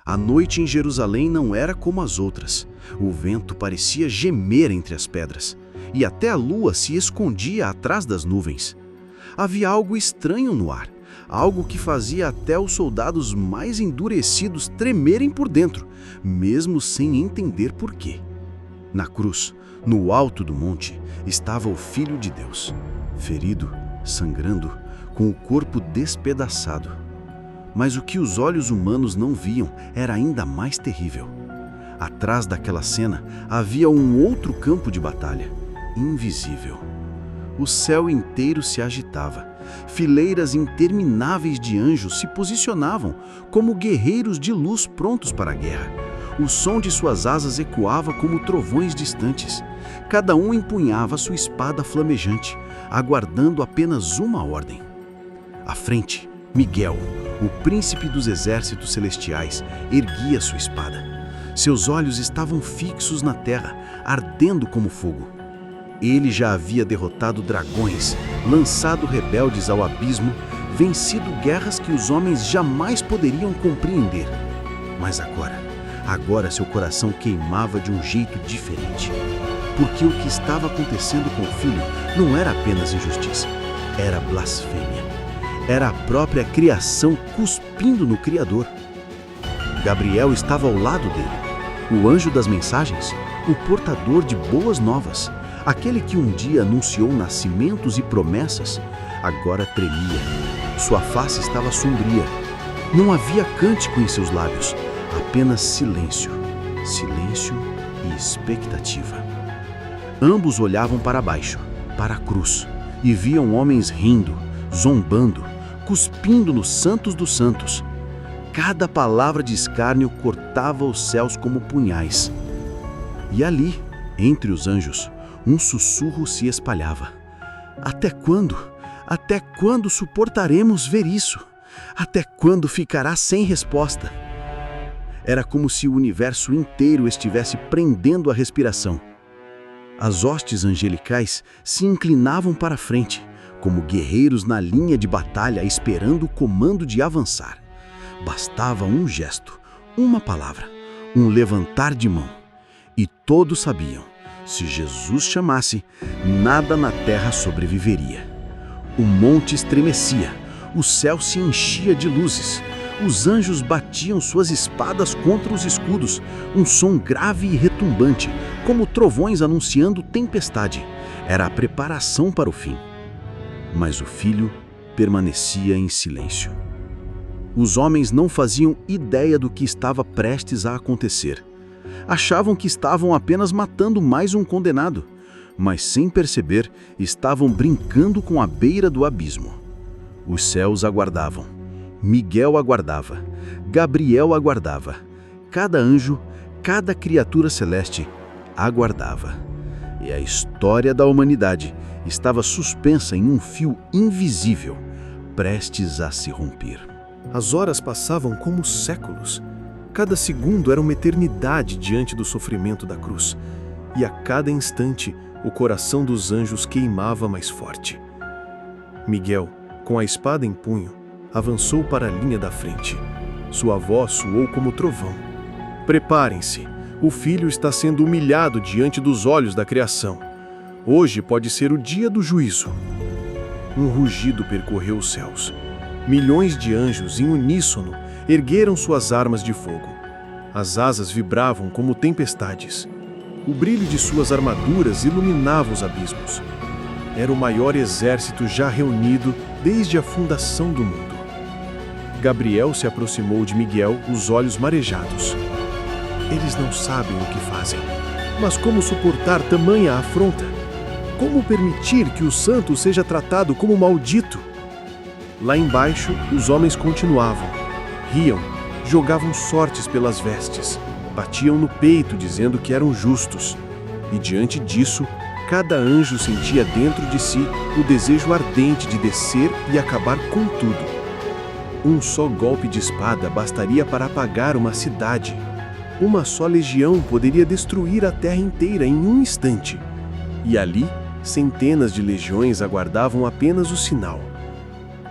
A noite em Jerusalém não era como as outras. O vento parecia gemer entre as pedras, e até a lua se escondia atrás das nuvens. Havia algo estranho no ar, algo que fazia até os soldados mais endurecidos tremerem por dentro, mesmo sem entender por quê. Na cruz, no alto do monte, estava o Filho de Deus, ferido, sangrando, com o corpo despedaçado. Mas o que os olhos humanos não viam era ainda mais terrível. Atrás daquela cena havia um outro campo de batalha, invisível. O céu inteiro se agitava. Fileiras intermináveis de anjos se posicionavam como guerreiros de luz prontos para a guerra. O som de suas asas ecoava como trovões distantes. Cada um empunhava sua espada flamejante, aguardando apenas uma ordem. À frente, Miguel, o príncipe dos exércitos celestiais, erguia sua espada. Seus olhos estavam fixos na terra, ardendo como fogo. Ele já havia derrotado dragões, lançado rebeldes ao abismo, vencido guerras que os homens jamais poderiam compreender. Mas agora seu coração queimava de um jeito diferente. Porque o que estava acontecendo com o filho não era apenas injustiça, era blasfêmia. Era a própria criação cuspindo no Criador. Gabriel estava ao lado dele, o anjo das mensagens, o portador de boas novas, aquele que um dia anunciou nascimentos e promessas, agora tremia. Sua face estava sombria. Não havia cântico em seus lábios, apenas silêncio, silêncio e expectativa. Ambos olhavam para baixo, para a cruz, e viam homens rindo, zombando, cuspindo nos santos dos santos. Cada palavra de escárnio cortava os céus como punhais. E ali, entre os anjos, um sussurro se espalhava. Até quando? Até quando suportaremos ver isso? Até quando ficará sem resposta? Era como se o universo inteiro estivesse prendendo a respiração. As hostes angelicais se inclinavam para a frente, como guerreiros na linha de batalha esperando o comando de avançar. Bastava um gesto, uma palavra, um levantar de mão. E todos sabiam, se Jesus chamasse, nada na terra sobreviveria. O monte estremecia, o céu se enchia de luzes. Os anjos batiam suas espadas contra os escudos, um som grave e retumbante, como trovões anunciando tempestade. Era a preparação para o fim. Mas o filho permanecia em silêncio. Os homens não faziam ideia do que estava prestes a acontecer. Achavam que estavam apenas matando mais um condenado, mas sem perceber, estavam brincando com a beira do abismo. Os céus aguardavam. Miguel aguardava. Gabriel aguardava. Cada anjo, cada criatura celeste aguardava. E a história da humanidade estava suspensa em um fio invisível, prestes a se romper. As horas passavam como séculos. Cada segundo era uma eternidade diante do sofrimento da cruz. E a cada instante, o coração dos anjos queimava mais forte. Miguel, com a espada em punho, avançou para a linha da frente. Sua voz soou como trovão. Preparem-se, o filho está sendo humilhado diante dos olhos da criação. Hoje pode ser o dia do juízo. Um rugido percorreu os céus. Milhões de anjos, em uníssono, ergueram suas armas de fogo. As asas vibravam como tempestades. O brilho de suas armaduras iluminava os abismos. Era o maior exército já reunido desde a fundação do mundo. Gabriel se aproximou de Miguel, os olhos marejados. Eles não sabem o que fazem. Mas como suportar tamanha afronta? Como permitir que o santo seja tratado como maldito? Lá embaixo, os homens continuavam. Riam, jogavam sortes pelas vestes, batiam no peito dizendo que eram justos. E diante disso, cada anjo sentia dentro de si o desejo ardente de descer e acabar com tudo. Um só golpe de espada bastaria para apagar uma cidade. Uma só legião poderia destruir a terra inteira em um instante. E ali, centenas de legiões aguardavam apenas o sinal.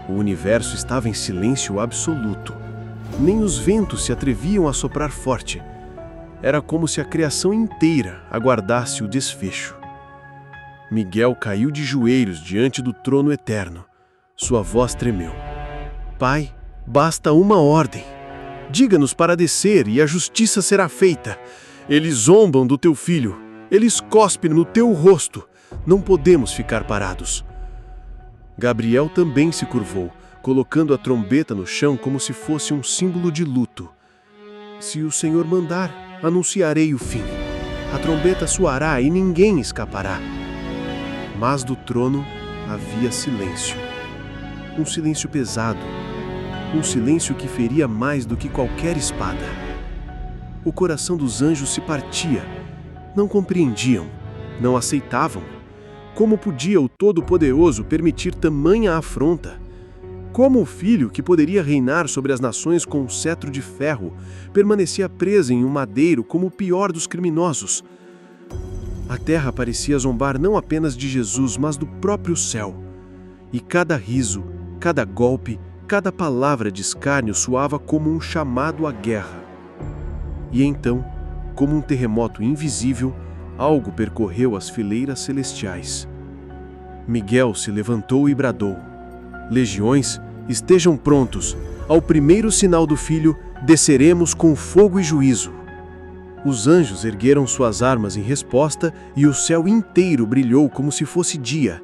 O universo estava em silêncio absoluto. nem os ventos se atreviam a soprar forte. Era como se a criação inteira aguardasse o desfecho. Miguel caiu de joelhos diante do trono eterno. Sua voz tremeu. Pai, basta uma ordem. Diga-nos para descer e a justiça será feita. Eles zombam do teu filho. Eles cospem no teu rosto. Não podemos ficar parados. Gabriel também se curvou, colocando a trombeta no chão como se fosse um símbolo de luto. Se o Senhor mandar, anunciarei o fim. A trombeta soará e ninguém escapará. Mas do trono havia silêncio. Um silêncio pesado. Um silêncio que feria mais do que qualquer espada. O coração dos anjos se partia. Não compreendiam, não aceitavam. Como podia o Todo-Poderoso permitir tamanha afronta? Como o filho, que poderia reinar sobre as nações com um cetro de ferro, permanecia preso em um madeiro como o pior dos criminosos? A terra parecia zombar não apenas de Jesus, mas do próprio céu. E cada riso, cada golpe, cada palavra de escárnio soava como um chamado à guerra. E então, como um terremoto invisível, algo percorreu as fileiras celestiais. Miguel se levantou e bradou: Legiões, estejam prontos. Ao primeiro sinal do Filho, desceremos com fogo e juízo. Os anjos ergueram suas armas em resposta e o céu inteiro brilhou como se fosse dia.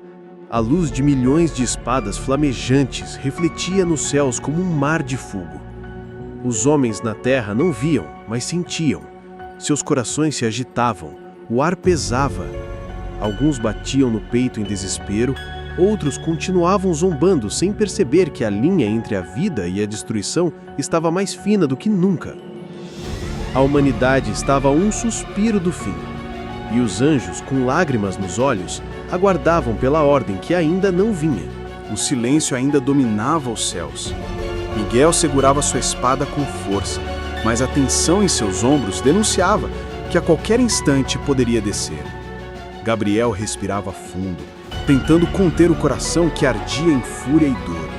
A luz de milhões de espadas flamejantes refletia nos céus como um mar de fogo. Os homens na terra não viam, mas sentiam. Seus corações se agitavam, o ar pesava. Alguns batiam no peito em desespero, outros continuavam zombando sem perceber que a linha entre a vida e a destruição estava mais fina do que nunca. A humanidade estava a um suspiro do fim, e os anjos, com lágrimas nos olhos, aguardavam pela ordem que ainda não vinha. O silêncio ainda dominava os céus. Miguel segurava sua espada com força, mas a tensão em seus ombros denunciava que a qualquer instante poderia descer. Gabriel respirava fundo, tentando conter o coração que ardia em fúria e dor.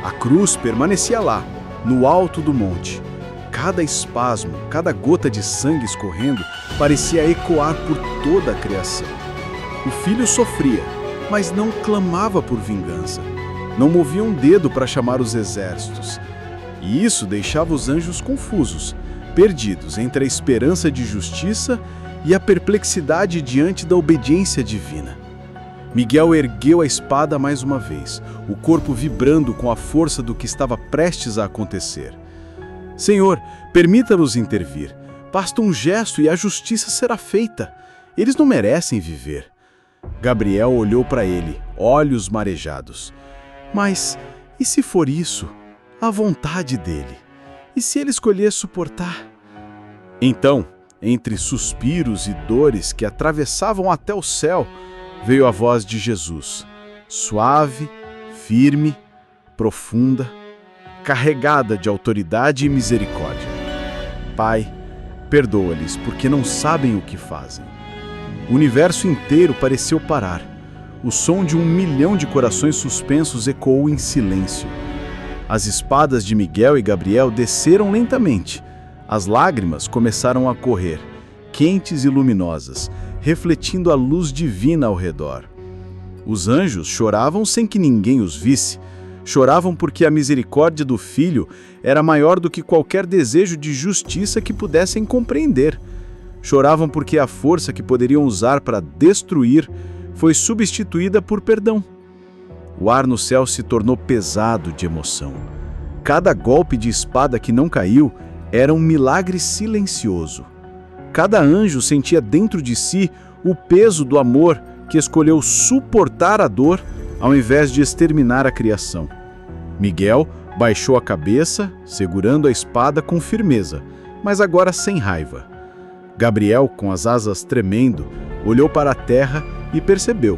A cruz permanecia lá, no alto do monte. Cada espasmo, cada gota de sangue escorrendo parecia ecoar por toda a criação. O filho sofria, mas não clamava por vingança. Não movia um dedo para chamar os exércitos. E isso deixava os anjos confusos, perdidos entre a esperança de justiça e a perplexidade diante da obediência divina. Miguel ergueu a espada mais uma vez, o corpo vibrando com a força do que estava prestes a acontecer. Senhor, permita-nos intervir. Basta um gesto e a justiça será feita. Eles não merecem viver. Gabriel olhou para ele, olhos marejados. Mas, e se for isso? A vontade dele? E se ele escolher suportar? Então, entre suspiros e dores que atravessavam até o céu, veio a voz de Jesus, suave, firme, profunda, carregada de autoridade e misericórdia. Pai, perdoa-lhes, porque não sabem o que fazem. O universo inteiro pareceu parar. O som de 1 milhão de corações suspensos ecoou em silêncio. As espadas de Miguel e Gabriel desceram lentamente. As lágrimas começaram a correr, quentes e luminosas, refletindo a luz divina ao redor. Os anjos choravam sem que ninguém os visse. Choravam porque a misericórdia do Filho era maior do que qualquer desejo de justiça que pudessem compreender. Choravam porque a força que poderiam usar para destruir foi substituída por perdão. O ar no céu se tornou pesado de emoção. Cada golpe de espada que não caiu era um milagre silencioso. Cada anjo sentia dentro de si o peso do amor que escolheu suportar a dor ao invés de exterminar a criação. Miguel baixou a cabeça, segurando a espada com firmeza, mas agora sem raiva. Gabriel, com as asas tremendo, olhou para a terra e percebeu.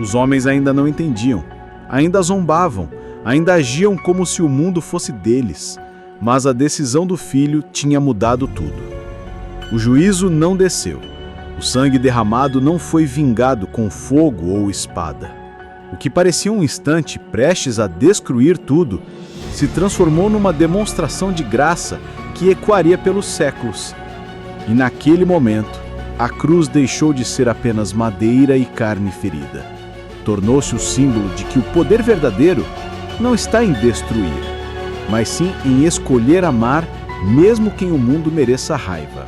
Os homens ainda não entendiam, ainda zombavam, ainda agiam como se o mundo fosse deles, mas a decisão do Filho tinha mudado tudo. O juízo não desceu. O sangue derramado não foi vingado com fogo ou espada. O que parecia um instante prestes a destruir tudo, se transformou numa demonstração de graça que ecoaria pelos séculos. E naquele momento, a cruz deixou de ser apenas madeira e carne ferida. Tornou-se o símbolo de que o poder verdadeiro não está em destruir, mas sim em escolher amar mesmo quem o mundo mereça raiva.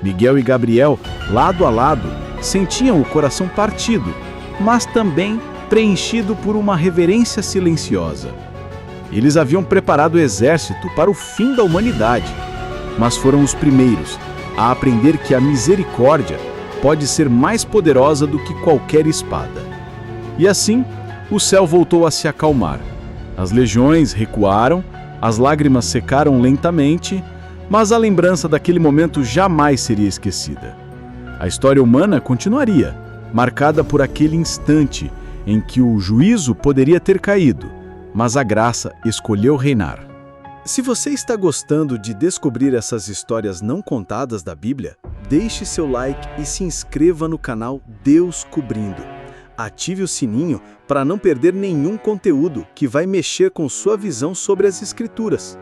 Miguel e Gabriel, lado a lado, sentiam o coração partido, mas também preenchido por uma reverência silenciosa. Eles haviam preparado o exército para o fim da humanidade, mas foram os primeiros a aprender que a misericórdia pode ser mais poderosa do que qualquer espada. E assim, o céu voltou a se acalmar. As legiões recuaram, as lágrimas secaram lentamente, mas a lembrança daquele momento jamais seria esquecida. A história humana continuaria, marcada por aquele instante em que o juízo poderia ter caído, mas a graça escolheu reinar. Se você está gostando de descobrir essas histórias não contadas da Bíblia, deixe seu like e se inscreva no canal Deus Cobrindo. Ative o sininho para não perder nenhum conteúdo que vai mexer com sua visão sobre as Escrituras.